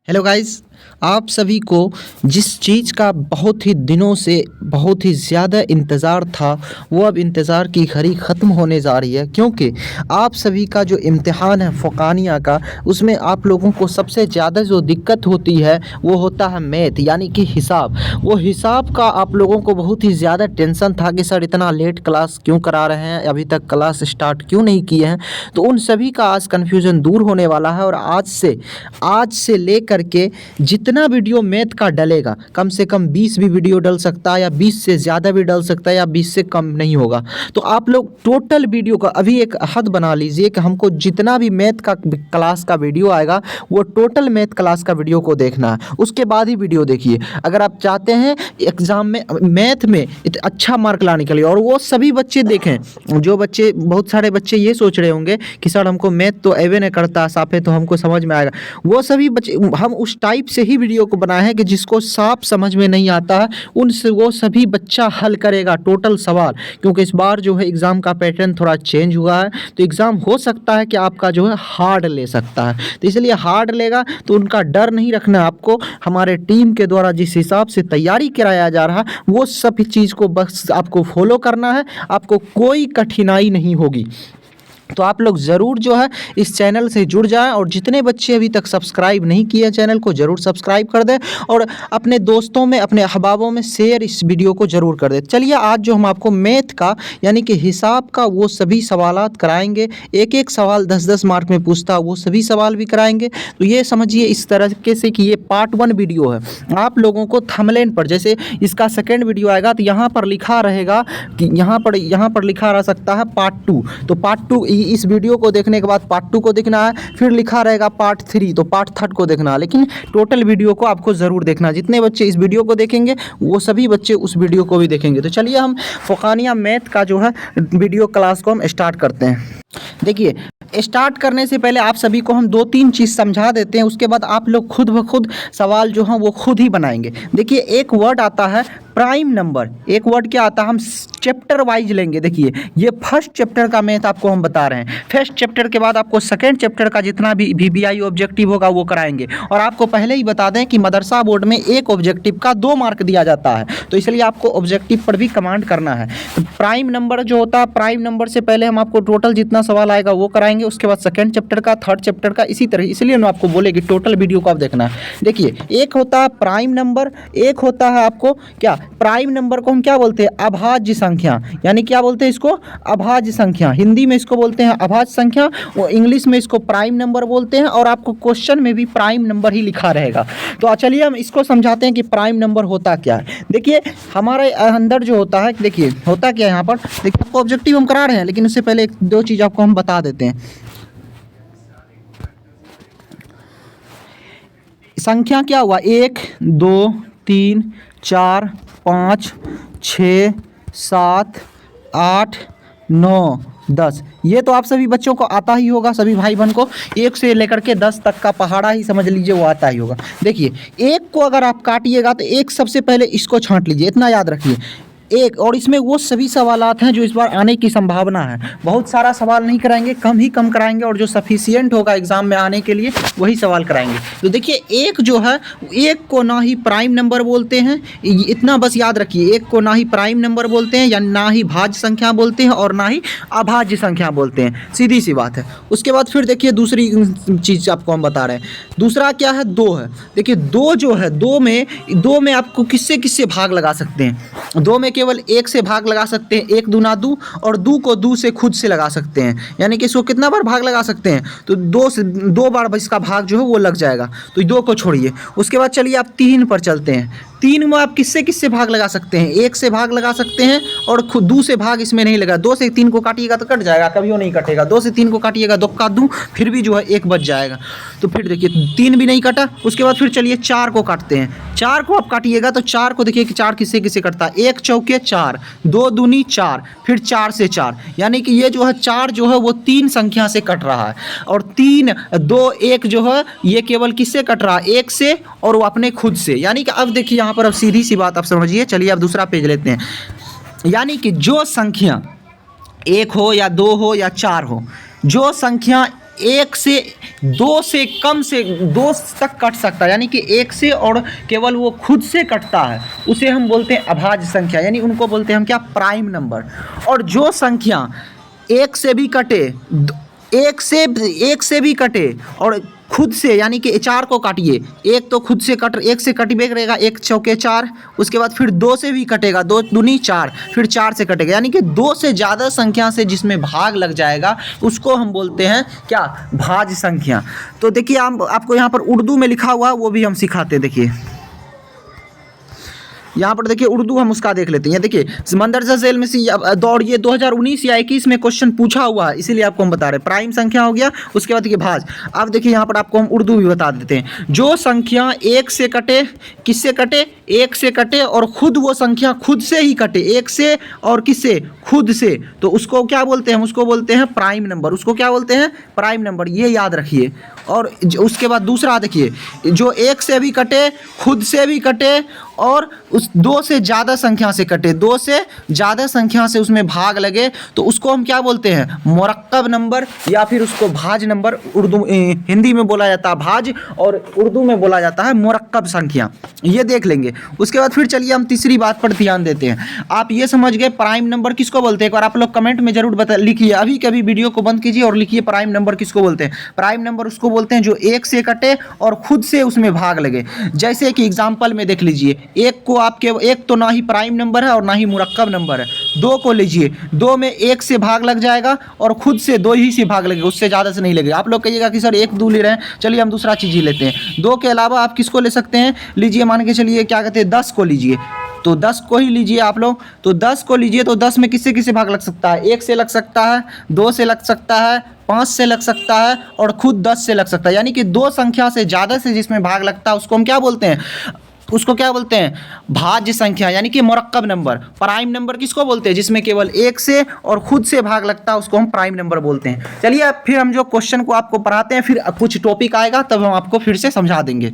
Hello guys, आप सभी को जिस चीज़ का बहुत ही दिनों से बहुत ही ज़्यादा इंतज़ार था, वो अब इंतज़ार की घड़ी ख़त्म होने जा रही है। क्योंकि आप सभी का जो इम्तिहान है फ़ुक़ानिया का, उसमें आप लोगों को सबसे ज़्यादा जो दिक्कत होती है वो होता है मैथ यानी कि हिसाब। वो हिसाब का आप लोगों को बहुत ही ज़्यादा टेंशन था कि सर इतना लेट क्लास क्यों करा रहे हैं, अभी तक क्लास स्टार्ट क्यों नहीं किए हैं। तो उन सभी का आज कन्फ्यूज़न दूर होने वाला है और आज से लेकर के जितना वीडियो मैथ का डलेगा, कम से कम 20 भी वीडियो डल सकता है या 20 से ज़्यादा भी डल सकता है या 20 से कम नहीं होगा। तो आप लोग टोटल वीडियो का अभी एक हद बना लीजिए कि हमको जितना भी मैथ का क्लास का वीडियो आएगा वो टोटल मैथ क्लास का वीडियो को देखना है, उसके बाद ही वीडियो देखिए। अगर आप चाहते हैं एग्ज़ाम में मैथ में अच्छा मार्क लाने के लिए, और वो सभी बच्चे देखें जो बच्चे, बहुत सारे बच्चे ये सोच रहे होंगे कि सर हमको मैथ तो एवे नहीं करता, साफे तो हमको समझ में आएगा। वो सभी बच्चे, हम उस टाइप से ही वीडियो को बनाए हैं कि जिसको साफ समझ में नहीं आता है वो सभी बच्चा हल करेगा टोटल सवाल। क्योंकि इस बार जो है एग्ज़ाम का पैटर्न थोड़ा चेंज हुआ है, तो एग्ज़ाम हो सकता है कि आपका जो है हार्ड ले सकता है। तो इसलिए हार्ड लेगा तो उनका डर नहीं रखना है आपको। हमारे टीम के द्वारा जिस हिसाब से तैयारी कराया जा रहा है वो सब चीज़ को बस आपको फॉलो करना है, आपको कोई कठिनाई नहीं होगी। तो आप लोग ज़रूर जो है इस चैनल से जुड़ जाएं, और जितने बच्चे अभी तक सब्सक्राइब नहीं किए चैनल को ज़रूर सब्सक्राइब कर दें, और अपने दोस्तों में, अपने अहबाबों में शेयर इस वीडियो को ज़रूर कर दें। चलिए आज जो हम आपको मैथ का यानी कि हिसाब का वो सभी सवालात कराएंगे। एक एक सवाल 10-10 मार्क में पूछता वो सभी सवाल भी कराएंगे। तो ये समझिए इस तरीके से कि ये पार्ट 1 वीडियो है। आप लोगों को थंबनेल पर, जैसे इसका सेकेंड वीडियो आएगा तो यहाँ पर लिखा रहेगा कि यहाँ पर लिखा रह सकता है पार्ट 2। तो पार्ट 2 इस वीडियो को देखने के बाद पार्ट 2 को देखना है, फिर लिखा रहेगा पार्ट 3, तो पार्ट 3 को देखना है। लेकिन टोटल वीडियो को आपको ज़रूर देखना है। जितने बच्चे इस वीडियो को देखेंगे वो सभी बच्चे उस वीडियो को भी देखेंगे। तो चलिए हम फ़ुक़ानिया मैथ का जो है वीडियो क्लास को हम स्टार्ट करते हैं। देखिए, स्टार्ट करने से पहले आप सभी को हम 2-3 चीज़ समझा देते हैं, उसके बाद आप लोग खुद ब खुद सवाल जो हैं वो खुद ही बनाएंगे। देखिए, एक वर्ड आता है प्राइम नंबर। एक वर्ड क्या आता है, हम चैप्टर वाइज लेंगे। देखिए, ये फर्स्ट चैप्टर का मैथ आपको हम बता रहे हैं। फर्स्ट चैप्टर के बाद आपको सेकंड चैप्टर का जितना भी VBI ऑब्जेक्टिव होगा वो कराएंगे। और आपको पहले ही बता दें कि मदरसा बोर्ड में एक ऑब्जेक्टिव का 2 मार्क दिया जाता है, तो इसलिए आपको ऑब्जेक्टिव पर भी कमांड करना है। तो प्राइम नंबर जो होता है, प्राइम नंबर से पहले हम आपको टोटल जितना सवाल आएगा वो कराएंगे, उसके बाद सेकंड चैप्टर का, थर्ड चैप्टर का, इसी तरह। इसलिए मैं आपको बोले कि टोटल वीडियो को आप देखना है। देखिए, एक होता है प्राइम नंबर, एक होता है आपको क्या, प्राइम नंबर को हम क्या बोलते हैं, अभाज्य संख्या। यानी क्या बोलते हैं इसको, अभाज्य संख्या। हिंदी में इसको बोलते हैं अभाज्य संख्या, और इंग्लिश में इसको प्राइम नंबर बोलते हैं। और आपको क्वेश्चन में भी प्राइम नंबर ही लिखा रहेगा। तो चलिए हम इसको समझाते हैं कि प्राइम नंबर होता क्या है। देखिए, हमारे अंदर जो होता है, देखिए होता क्या है यहाँ पर। देखिए, आपको ऑब्जेक्टिव हम करा रहे हैं, लेकिन उससे पहले 2 चीज़ आपको हम बता देते हैं। संख्या क्या हुआ, 1 2 3 4 5 6 7 8 9 10। ये तो आप सभी बच्चों को आता ही होगा, सभी भाई बहन को 1 से लेकर के 10 तक का पहाड़ा ही समझ लीजिए, वो आता ही होगा। देखिए, 1 को अगर आप काटिएगा तो 1 सबसे पहले इसको छांट लीजिए, इतना याद रखिए। एक, और इसमें वो सभी सवालात हैं जो इस बार आने की संभावना है। बहुत सारा सवाल नहीं कराएंगे, कम ही कम कराएंगे, और जो सफिशिएंट होगा एग्जाम में आने के लिए वही सवाल कराएंगे। तो देखिए, एक जो है, एक को ना ही प्राइम नंबर बोलते हैं, इतना बस याद रखिए। एक को ना ही प्राइम नंबर बोलते हैं, या ना ही भाज्य संख्या बोलते हैं, और ना ही अभाज्य संख्या बोलते हैं। सीधी सी बात है। उसके बाद फिर देखिए दूसरी चीज़ आपको हम बता रहे हैं। दूसरा क्या है, 2 है। देखिए, 2 जो है, 2 में आपको किससे किससे भाग लगा सकते हैं। 2 में केवल 1 से भाग लगा सकते हैं, 1 दूना 2, और 2 को 2 से खुद से लगा सकते हैं। यानी कि इसको कितना बार भाग लगा सकते हैं, तो 2 बार इसका भाग जो है वो लग जाएगा। तो 2 को छोड़िए। उसके बाद चलिए आप 3 पर चलते हैं। 3 में आप किससे किससे भाग लगा सकते हैं, 1 से भाग लगा सकते हैं, और खुद 2 से भाग इसमें नहीं लगा। 2 से 3 को काटिएगा तो कट जाएगा, कभी वो नहीं कटेगा। 2 से 3 को काटिएगा, 2 का 2, फिर भी जो है 1 बच जाएगा। तो फिर देखिए 3 भी नहीं कटा। उसके बाद फिर चलिए 4 को काटते हैं। 4 को आप काटिएगा तो 4 को देखिए कि 4 किससे किससे कटता है, 1 चौके 4, 2 दूनी 4, फिर 4 से 4। यानी कि ये जो है 4 जो है वो 3 संख्या से कट रहा है, और 3 2 1 जो है ये केवल किससे कट रहा है, 1 से, और वो अपने खुद से। यानी कि अब देखिए यहाँ पर अब सीधी सी बात आप समझिए। चलिए अब दूसरा पेज लेते हैं। यानी कि जो संख्या 1 हो या 2 हो या 4 हो, जो संख्या 1 से दो से कम से दो तक कट सकता है, यानी कि एक से और केवल वो खुद से कटता है, उसे हम बोलते हैं अभाज्य संख्या, यानी उनको बोलते हैं हम क्या, प्राइम नंबर। और जो संख्या एक से भी कटे, एक से भी कटे और खुद से, यानी कि 4 को काटिए, एक तो खुद से कट, एक से कट करेगा, एक चौके 4, उसके बाद फिर 2 से भी कटेगा, 2 दूनी 4, फिर 4 से कटेगा, यानी कि 2 से ज़्यादा संख्या से जिसमें भाग लग जाएगा उसको हम बोलते हैं क्या, भाज्य संख्या। तो देखिए आपको यहाँ पर उर्दू में लिखा हुआ वो भी हम सिखाते हैं। देखिए यहाँ पर देखिए उर्दू हम उसका देख लेते हैं। देखिए मंदरजा झेल में से दौड़ ये 2019 या 21 में क्वेश्चन पूछा हुआ है, इसीलिए आपको हम बता रहे हैं। प्राइम संख्या हो गया, उसके बाद देखिए भाज। अब देखिए यहाँ पर आपको हम उर्दू भी बता देते हैं। जो संख्या एक से कटे, किससे कटे, एक से कटे और खुद वो संख्या खुद से ही कटे, एक से और किससे, खुद से, तो उसको क्या बोलते हैं, हम उसको बोलते हैं प्राइम नंबर। उसको क्या बोलते हैं, प्राइम नंबर, ये याद रखिए। और उसके बाद दूसरा देखिए, जो एक से भी कटे, खुद से भी कटे और उस 2 से ज़्यादा संख्या से कटे, 2 से ज़्यादा संख्या से उसमें भाग लगे, तो उसको हम क्या बोलते हैं, मुरक्कब नंबर, या फिर उसको भाज नंबर। उर्दू हिंदी में बोला जाता है भाज और उर्दू में बोला जाता है मुरक्कब संख्या। ये देख लेंगे। उसके बाद फिर चलिए हम तीसरी बात पर ध्यान देते हैं। आप ये समझ गए प्राइम नंबर किसको बोलते हैं, एक बार आप लोग कमेंट में जरूर लिखिए, अभी के अभी वीडियो को बंद कीजिए और लिखिए प्राइम नंबर किसको बोलते हैं। प्राइम नंबर उसको बोलते हैं जो एक से कटे और खुद से उसमें भाग लगे। जैसे कि एग्जाम्पल में देख लीजिए, एक को आपके, एक तो ना ही प्राइम नंबर है और ना ही मुरक्कब नंबर है। 2 को लीजिए, 2 में एक से भाग लग जाएगा और खुद से 2 ही से भाग लगेगा, उससे ज़्यादा से नहीं लगेगा। आप लोग कहिएगा कि सर 1 2 ले रहे हैं, चलिए हम दूसरा चीज़ ही लेते हैं। 2 के अलावा आप किसको ले सकते हैं, लीजिए मान के चलिए क्या कहते हैं 10 को लीजिए, तो 10 को ही लीजिए आप लोग। तो 10 को लीजिए, तो 10 में किससे किससे भाग लग सकता है, 1 से लग सकता है, 2 से लग सकता है, 5 से लग सकता है और खुद 10 से लग सकता है। यानी कि 2 संख्या से ज़्यादा से जिसमें भाग लगता है उसको हम क्या बोलते हैं, उसको क्या बोलते हैं, भाज्य संख्या, यानी कि मुरक्कब नंबर। प्राइम नंबर किसको बोलते हैं, जिसमें केवल एक से और खुद से भाग लगता है उसको हम प्राइम नंबर बोलते हैं। चलिए फिर हम जो क्वेश्चन को आपको पढ़ाते हैं, फिर कुछ टॉपिक आएगा तब हम आपको फिर से समझा देंगे।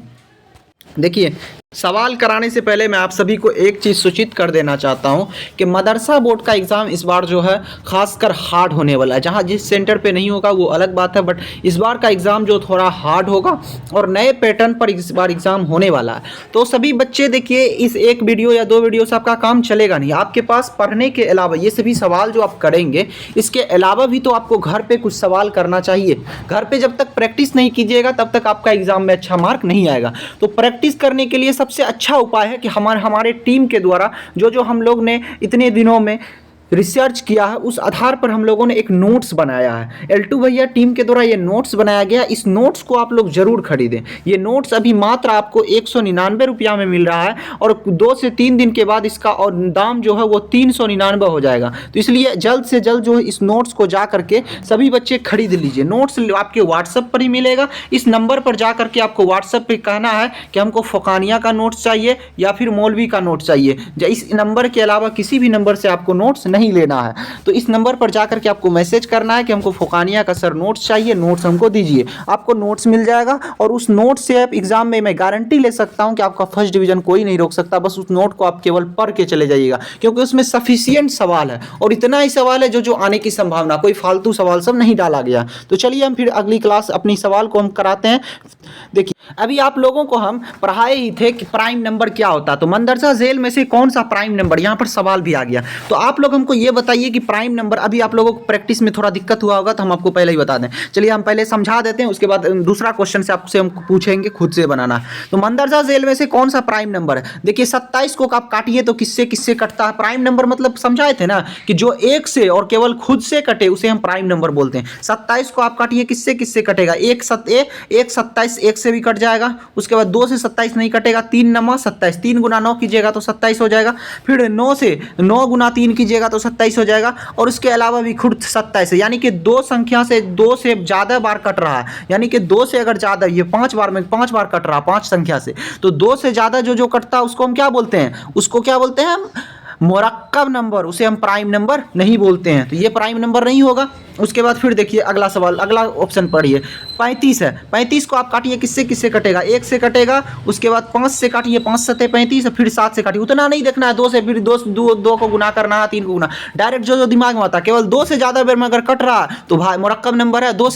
देखिए सवाल कराने से पहले मैं आप सभी को एक चीज़ सूचित कर देना चाहता हूं कि मदरसा बोर्ड का एग्ज़ाम इस बार जो है खासकर हार्ड होने वाला है। जहां जिस सेंटर पे नहीं होगा वो अलग बात है, बट इस बार का एग्ज़ाम जो थोड़ा हार्ड होगा और नए पैटर्न पर इस बार एग्ज़ाम होने वाला है। तो सभी बच्चे देखिए, इस एक वीडियो या 2 वीडियो से आपका काम चलेगा नहीं। आपके पास पढ़ने के अलावा ये सभी सवाल जो आप करेंगे, इसके अलावा भी तो आपको घर पर कुछ सवाल करना चाहिए। घर पर जब तक प्रैक्टिस नहीं कीजिएगा तब तक आपका एग्ज़ाम में अच्छा मार्क नहीं आएगा। तो प्रैक्टिस करने के लिए सबसे अच्छा उपाय है कि हमारे टीम के द्वारा जो हम लोग ने इतने दिनों में रिसर्च किया है, उस आधार पर हम लोगों ने एक नोट्स बनाया है। L2 भैया टीम के द्वारा ये नोट्स बनाया गया। इस नोट्स को आप लोग जरूर खरीदें। ये नोट्स अभी मात्र आपको 199 रुपया में मिल रहा है और 2 से 3 दिन के बाद इसका और दाम जो है वो 399 हो जाएगा। तो इसलिए जल्द से जल्द जो है इस नोट्स को जा करके सभी बच्चे खरीद लीजिए। नोट्स आपके व्हाट्सएप पर ही मिलेगा। इस नंबर पर जा करके आपको व्हाट्सएप पर कहना है कि हमको फ़ुकानिया का नोट्स चाहिए या फिर मौलवी का नोट्स चाहिए। इस नंबर के अलावा किसी भी नंबर से आपको नोट्स नहीं लेना है। तो इस नंबर पर जाकर के आपको मैसेज करना है कि हमको फ़ुकानिया का सर नोट्स चाहिए, नोट्स हमको दीजिए। आपको नोट्स मिल जाएगा और उस नोट से आप एग्जाम में मैं गारंटी ले सकता हूं कि आपका फर्स्ट डिवीजन कोई नहीं रोक सकता। बस उस नोट को आप केवल पढ़ के चले जाइएगा, क्योंकि उसमें सफिशिएंट सवाल है और इतना ही सवाल है जो आने की संभावना, कोई फालतू सवाल सब नहीं डाला गया। तो चलिए हम फिर अगली क्लास अपनी सवाल को हम कराते हैं। देखिए अभी आप लोगों को हम पढ़ाए ही थे कि प्राइम नंबर क्या होता है। तो मंदरजा झेल में से कौन सा प्राइम नंबर, यहाँ पर सवाल भी आ गया। तो आप लोग हमको ये बताइए कि प्राइम नंबर, अभी आप लोगों को प्रैक्टिस में थोड़ा दिक्कत हुआ होगा तो हम आपको पहले ही बता दें। चलिए हम पहले समझा देते हैं, उसके बाद दूसरा क्वेश्चन से आपसे हम पूछेंगे, खुद से बनाना। तो मंदरजा झेल में से कौन सा प्राइम नंबर है। देखिए 27 को आप काटिए तो किससे किससे कटता है। प्राइम नंबर मतलब समझाए थे ना कि जो एक से और केवल खुद से कटे उसे हम प्राइम नंबर बोलते हैं। 27 को आप काटिए किससे किससे कटेगा, 27 एक से भी कट जाएगा। उसके बाद 2 से 27 नहीं कटेगा, 3 नमा 27, 3 गुना 9 कीजिएगा तो 27 हो जाएगा। फिर 9 से 9 गुना 3 कीजिएगा तो 27 हो जाएगा। और उसके अलावा भी खुद 27 है, यानी कि 2 संख्या से 2 से ज़्यादा बार कट रहा है, यानी कि 2 से अगर ज़्यादा, ये 5 बार में 5 बार कट रहा, 5 संख्या से, तो 2 से ज़्यादा जो कटता है उसको हम क्या बोलते हैं, उसको क्या बोलते हैं हम मुरक्कब नंबर, उसे हम प्राइम नंबर नहीं बोलते हैं। तो ये प्राइम नंबर नहीं होगा। उसके बाद फिर देखिए अगला सवाल, अगला ऑप्शन पढ़िए। 35 है, 35 को आप काटिए, किससे किससे कटेगा, 1 से कटेगा, उसके बाद 5 से काटिए, 5 सत्ते 35, फिर 7 से काटिए। उतना नहीं देखना है, 2 से, फिर 2 को गुना करना है, 3 को गुना, डायरेक्ट जो दिमाग में आता है। केवल 2 से ज़्यादा बेर में अगर कट रहा है तो भाई मुरक्कब नंबर है, 2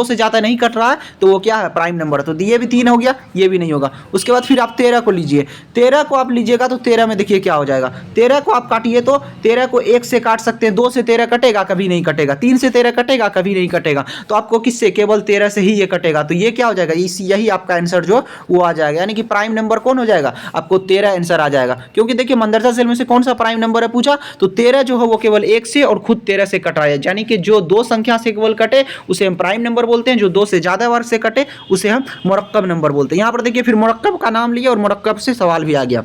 से ज़्यादा नहीं कट रहा है तो वो क्या है, प्राइम नंबर है। तो ये भी 3 हो गया, ये भी नहीं होगा। उसके बाद फिर आप 13 को लीजिए, 13 को आप लीजिएगा तो 13 में देखिए क्या हो जाएगा। 13 को आप काटिए तो 13 को 1 से काट सकते हैं, 2 से 13 कटेगा, कभी नहीं कटेगा, 3 से 13 कटेगा, कभी नहीं कटेगा। तो आपको किससे, केवल 13 से ही ये कटेगा। तो ये क्या हो जाएगा, यही आपका आंसर जो वो आ जाएगा, यानी कि प्राइम नंबर कौन हो जाएगा, आपको 13 आंसर आ जाएगा। क्योंकि देखिए मंदरजा सेल में से कौन सा प्राइम नंबर है पूछा, तो 13 जो है वो केवल 1 से और खुद 13 से कट रहा है, यानी कि जो 2 संख्या से केवल कटे उसे हम प्राइम नंबर बोलते हैं, जो 2 से ज्यादा बार से कटे उसे हम मुरक्कब नंबर बोलते हैं। यहां पर देखिए फिर मुरक्कब का नाम लिया और मुरक्कब से सवाल भी आ गया।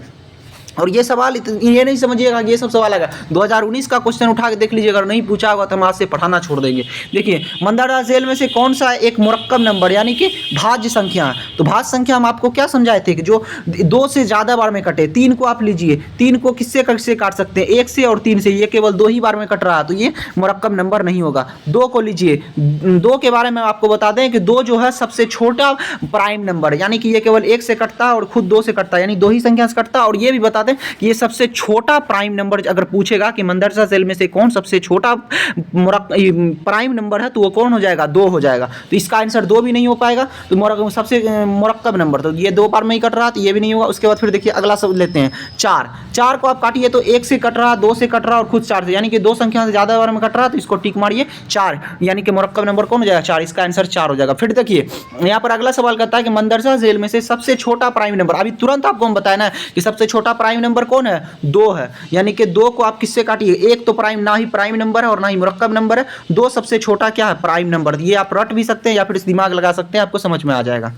और ये सवाल ये नहीं समझिएगा कि ये सब सवाल आएगा, 2019 का क्वेश्चन उठा के देख लीजिएगा, अगर नहीं पूछा होगा तो हम आज से पढ़ाना छोड़ देंगे। देखिए मंदरजा झेल में से कौन सा एक मुरक्कब नंबर यानी कि भाज्य संख्या है, तो भाज्य संख्या हम आपको क्या समझाए थे कि जो 2 से ज़्यादा बार में कटे। 3 को आप लीजिए, 3 को किससे किससे काट सकते हैं, 1 से और 3 से, ये केवल 2 ही बार में कट रहा है तो ये मुरक्कब नंबर नहीं होगा। 2 को लीजिए, 2 के बारे में आपको बता दें कि 2 जो है सबसे छोटा प्राइम नंबर, यानी कि ये केवल 1 से कटता है और खुद 2 से कटता है, यानी 2 ही संख्या से कटता है। और ये भी बता दें कि ये सबसे छोटा प्राइम नंबर, अगर पूछेगा कि मंदरजा सेल में से कौन सबसे छोटा प्राइम नंबर है तो वो कौन हो जाएगा, 2 हो जाएगा। तो इसका आंसर 2 भी नहीं हो पाएगा। तो सबसे मुरक्कब नंबर, तो ये 2 बार में ही कट रहा तो ये भी नहीं होगा। उसके बाद फिर देखिए अगला सब लेते हैं 4। 4 को आप काटिए तो 1 से कट रहा, 2 से कट रहा और खुद 4 से, यानी कि 2 संख्या से ज्यादा बार में कट रहा, तो इसको टिक मारिए 4, यानी कि मुरक्कब नंबर कौन हो जाएगा, 4। इसका आंसर 4 हो जाएगा। फिर देखिए यहाँ पर अगला सवाल करता है कि मंदरजा झेल में से सबसे छोटा प्राइम नंबर, अभी तुरंत आपको हम बताया ना कि सबसे छोटा प्राइम नंबर कौन है, 2 है, यानी कि 2 को आप किससे काटिए, 1 तो प्राइम ना ही प्राइम नंबर है और ना ही मुरक्कब नंबर है, 2 सबसे छोटा क्या है, प्राइम नंबर। ये आप रट भी सकते हैं या फिर दिमाग लगा सकते हैं, आपको समझ में आ जाएगा।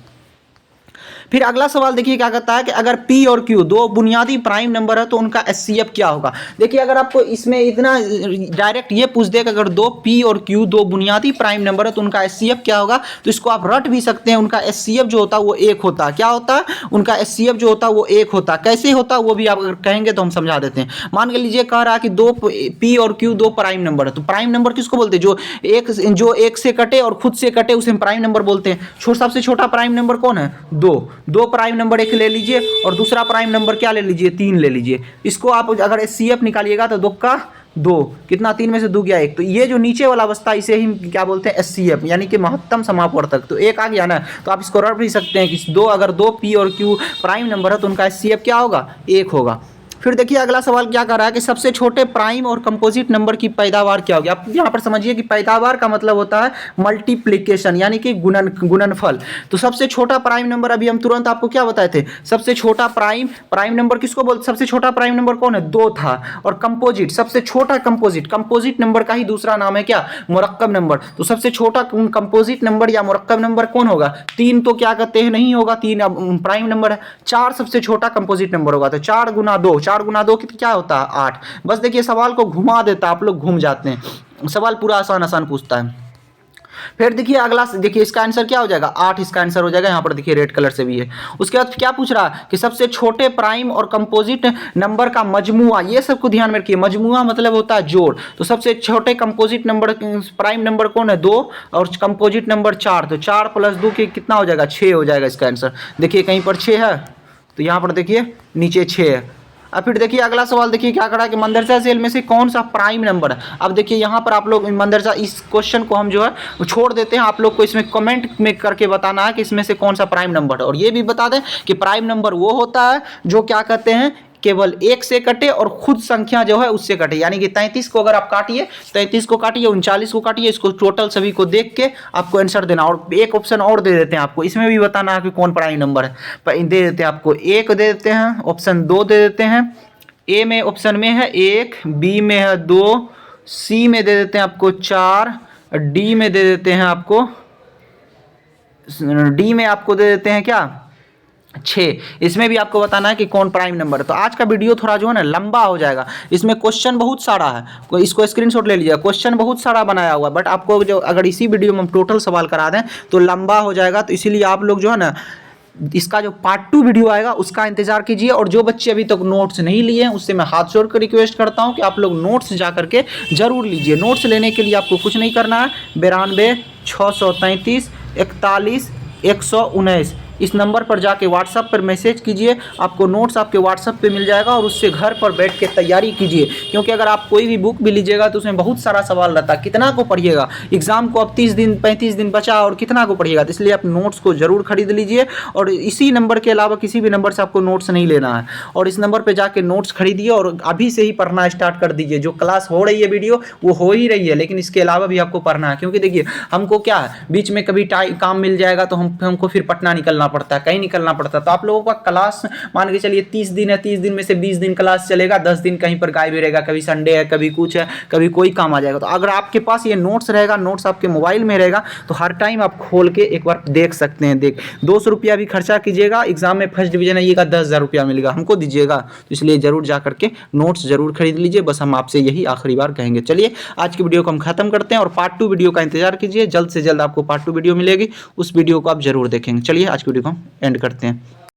फिर अगला सवाल देखिए क्या कहता है कि अगर P और Q 2 बुनियादी प्राइम नंबर है तो उनका HCF क्या होगा। देखिए अगर आपको इसमें इतना डायरेक्ट ये पूछ दे कि अगर 2 P और Q 2 बुनियादी प्राइम नंबर है तो उनका HCF क्या होगा, तो इसको आप रट भी सकते हैं। उनका HCF जो होता है वो 1 होता है। क्या होता है, उनका HCF जो होता है वो 1 होता है। कैसे होता है वो भी आप अगर कहेंगे तो हम समझा देते हैं। मान के लीजिए कह रहा है कि 2 P और Q 2 प्राइम नंबर है, तो प्राइम नंबर किसको बोलते हैं, जो 1 से कटे और खुद से कटे उसे हम प्राइम नंबर बोलते हैं। सबसे छोटा प्राइम नंबर कौन है, 2 प्राइम नंबर 1 ले लीजिए और दूसरा प्राइम नंबर क्या ले लीजिए, 3 ले लीजिए। इसको आप अगर HCF निकालिएगा तो 2 का 2 कितना, 3 में से 2 गया 1, तो ये जो नीचे वाला अवस्था इसे ही क्या बोलते हैं, HCF, यानी कि महत्तम समापवर्तक। तो 1 आ गया ना, तो आप इसको रट भी सकते हैं कि अगर 2 P और Q प्राइम नंबर है तो उनका HCF क्या होगा, 1 होगा। फिर देखिए अगला सवाल क्या कर रहा है कि सबसे छोटे प्राइम और कंपोजिट नंबर की पैदावार क्या होगी। आप यहाँ पर समझिए कि पैदावार का मतलब होता है मल्टीप्लिकेशन, यानी कि गुणनफल। तो सबसे छोटा प्राइम नंबर अभी हम तुरंत आपको क्या बताए थे, सबसे छोटा प्राइम नंबर किसको बोलते, सबसे छोटा प्राइम नंबर कौन है, 2 था। और कंपोजिट, सबसे छोटा कंपोजिट नंबर का ही दूसरा नाम है क्या, मुरक्कब नंबर। तो सबसे छोटा कंपोजिट नंबर या मुरक्कब नंबर कौन होगा, 3 तो क्या कहते हैं नहीं होगा, 3 प्राइम नंबर है। 4 सबसे छोटा कंपोजिट नंबर होगा, तो 4 गुना 2 क्या होता है, 8। बस देखिए सवाल को घुमा देता है, आप लोग घूम जाते हैं, सवाल पूरा आसान पूछता है। फिर देखिए अगला, देखिए इसका आंसर क्या हो जाएगा, 8 इसका आंसर हो जाएगा। यहाँ पर देखिए रेड कलर से भी है। उसके बाद क्या पूछ रहा है कि सबसे छोटे प्राइम और कंपोजिट नंबर का मजमुआ, ये सबको ध्यान में रखिए, मजमुआ मतलब होता है जोड़। तो सबसे छोटे कंपोजिट नंबर प्राइम नंबर कौन है, 2 और कंपोजिट नंबर 4, तो 4 + 2 के कितना हो जाएगा, 6 हो जाएगा इसका आंसर। देखिए कहीं पर 6 है तो यहाँ पर देखिए नीचे 6 है। अब फिर देखिए अगला सवाल देखिए क्या करा कि मंदरजा सेल में से कौन सा प्राइम नंबर है। अब देखिए यहाँ पर आप लोग मंदरजा, इस क्वेश्चन को हम जो है छोड़ देते हैं, आप लोग को इसमें कमेंट में करके बताना है कि इसमें से कौन सा प्राइम नंबर है। और ये भी बता दें कि प्राइम नंबर वो होता है जो क्या कहते हैं, केवल 1 से कटे और खुद संख्या जो है उससे कटे, यानी कि 33 को अगर आप काटिए, 33 को काटिए, 39 को काटिए, इसको टोटल सभी को देख के आपको आंसर देना। और एक ऑप्शन और दे देते हैं आपको, इसमें भी बताना है कि कौन प्राइम नंबर है। दे देते हैं आपको, 1 दे देते हैं, ऑप्शन 2 दे देते हैं, ए में ऑप्शन में है 1, बी में है 2, सी में दे देते हैं आपको 4, डी में दे देते हैं आपको, डी में आपको दे देते हैं क्या, 6। इसमें भी आपको बताना है कि कौन प्राइम नंबर है। तो आज का वीडियो थोड़ा जो है ना लंबा हो जाएगा, इसमें क्वेश्चन बहुत सारा है, इसको स्क्रीनशॉट ले लीजिएगा, क्वेश्चन बहुत सारा बनाया हुआ है। बट आपको जो अगर इसी वीडियो में हम टोटल सवाल करा दें तो लंबा हो जाएगा, तो इसीलिए आप लोग जो है ना इसका जो पार्ट 2 वीडियो आएगा उसका इंतजार कीजिए। और जो बच्चे अभी तक नोट्स नहीं लिए हैं उससे मैं हाथ जोड़ कर रिक्वेस्ट करता हूं कि आप लोग नोट्स जा करके जरूर लीजिए। नोट्स लेने के लिए आपको कुछ नहीं करना है, 92 633 41 119 इस नंबर पर जाके व्हाट्सएप पर मैसेज कीजिए, आपको नोट्स आपके व्हाट्सएप पे मिल जाएगा और उससे घर पर बैठ के तैयारी कीजिए। क्योंकि अगर आप कोई भी बुक भी लीजिएगा तो उसमें बहुत सारा सवाल रहता है, कितना को पढ़िएगा, एग्जाम को अब 30 दिन 35 दिन बचा और कितना को पढ़िएगा। तो इसलिए आप नोट्स को जरूर खरीद लीजिए और इसी नंबर के अलावा किसी भी नंबर से आपको नोट्स नहीं लेना है। और इस नंबर पर जाके नोट्स खरीदिए और अभी से ही पढ़ना स्टार्ट कर दीजिए। जो क्लास हो रही है वीडियो वो हो ही रही है, लेकिन इसके अलावा भी आपको पढ़ना है। क्योंकि देखिए हमको क्या है, बीच में कभी काम मिल जाएगा तो हमको फिर पटना निकलना पड़ता है, कहीं निकलना पड़ता है। तो आप लोगों का क्लास मान के चलिए 30 दिन है, 30 दिन में से 20 दिन क्लास चलेगा, 10 दिन कहीं पर गायब रहेगा, कभी संडे है, कभी कुछ है, कभी कोई काम आ जाएगा। तो अगर आपके पास ये नोट्स रहेगा, नोट्स आपके मोबाइल में रहेगा तो हर टाइम आप खोल के एक बार देख सकते हैं। 200 रुपया भी खर्चा कीजिएगा, एग्जाम में फर्स्ट डिवीजन आइएगा 10,000 रुपया मिलेगा, हमको दीजिएगा। तो इसलिए जरूर जा करके नोट्स जरूर खरीद लीजिए, बस हम आपसे यही आखिरी बार कहेंगे। चलिए आज की वीडियो को हम खत्म करते हैं और पार्ट 2 वीडियो का इंतजार कीजिए, जल्द से जल्द आपको पार्ट 2 वीडियो मिलेगी, उस वीडियो को आप जरूर देखेंगे। चलिए आज की वीडियो को हम एंड करते हैं।